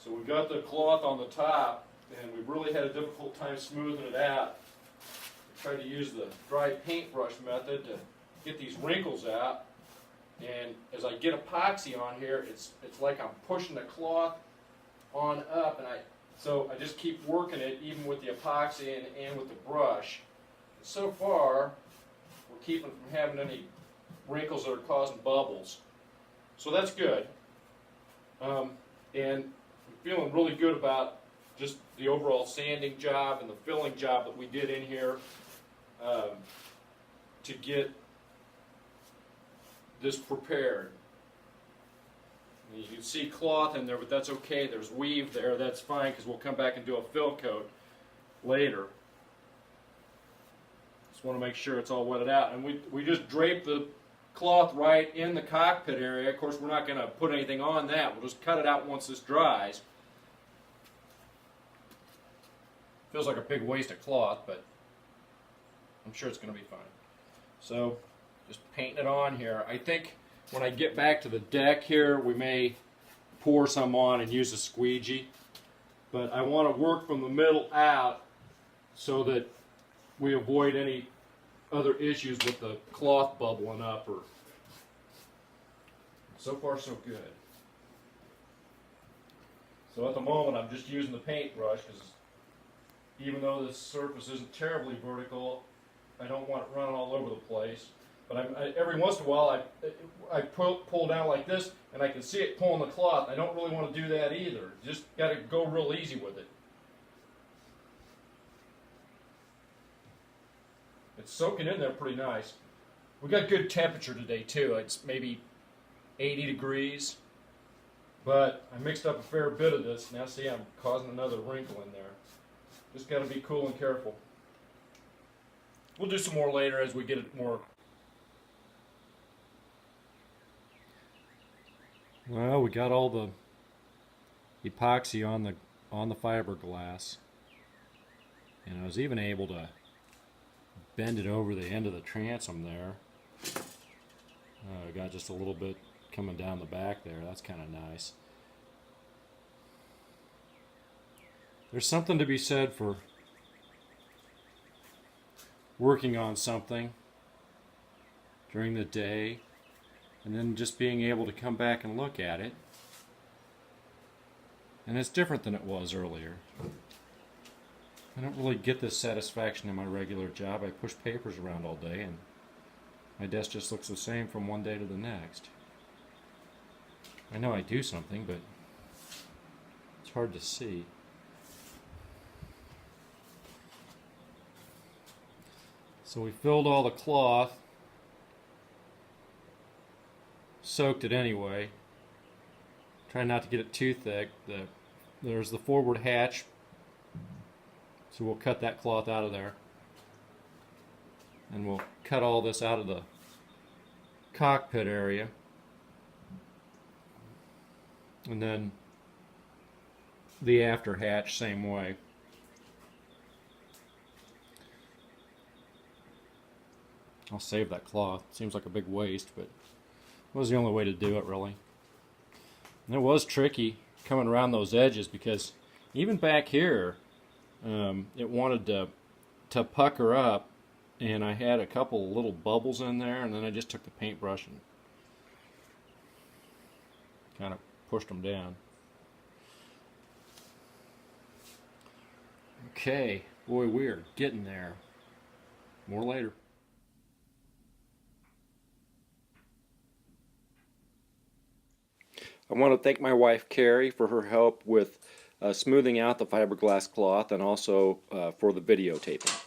So we've got the cloth on the top, and we've really had a difficult time smoothing it out. I tried to use the dry paintbrush method to get these wrinkles out, and as I get epoxy on here, it's like I'm pushing the cloth on up, and so I just keep working it even with the epoxy and with the brush. And so far, we're keeping from having any wrinkles that are causing bubbles. So that's good. And I'm feeling really good about just the overall sanding job and the filling job that we did in here to get this prepared. You can see cloth in there, but that's okay. There's weave there. That's fine because we'll come back and do a fill coat later. Just want to make sure it's all wetted out. And we just drape the cloth right in the cockpit area. Of course, we're not going to put anything on that. We'll just cut it out once this dries. Feels like a big waste of cloth, but I'm sure it's going to be fine. So, just painting it on here. I think when I get back to the deck here, we may pour some on and use a squeegee. But I want to work from the middle out so that we avoid any other issues with the cloth bubbling up. Or so far, so good. So at the moment, I'm just using the paintbrush because even though this surface isn't terribly vertical, I don't want it running all over the place. But every once in a while, I pull down like this, and I can see it pulling the cloth. I don't really want to do that either. Just got to go real easy with it. It's soaking in there pretty nice. We got good temperature today too. It's maybe 80 degrees, but I mixed up a fair bit of this. Now see, I'm causing another wrinkle in there. Just got to be cool and careful. We'll do some more later as we get it more. Well, we got all the epoxy on the fiberglass, and I was even able to bend it over the end of the transom there. I got just a little bit coming down the back there. That's kind of nice. There's something to be said for working on something during the day and then just being able to come back and look at it. And it's different than it was earlier. I don't really get this satisfaction in my regular job. I push papers around all day and my desk just looks the same from one day to the next. I know I do something, but it's hard to see. So we filled all the cloth, soaked it anyway. Try not to get it too thick. There's the forward hatch, so we'll cut that cloth out of there. And we'll cut all this out of the cockpit area. And then the after hatch, same way. I'll save that cloth. Seems like a big waste, but it was the only way to do it, really. And it was tricky coming around those edges because even back here, it wanted to pucker up, and I had a couple little bubbles in there, and then I just took the paintbrush and kind of pushed them down. Okay, boy, we are getting there. More later. I want to thank my wife Carrie for her help with smoothing out the fiberglass cloth and also for the videotaping.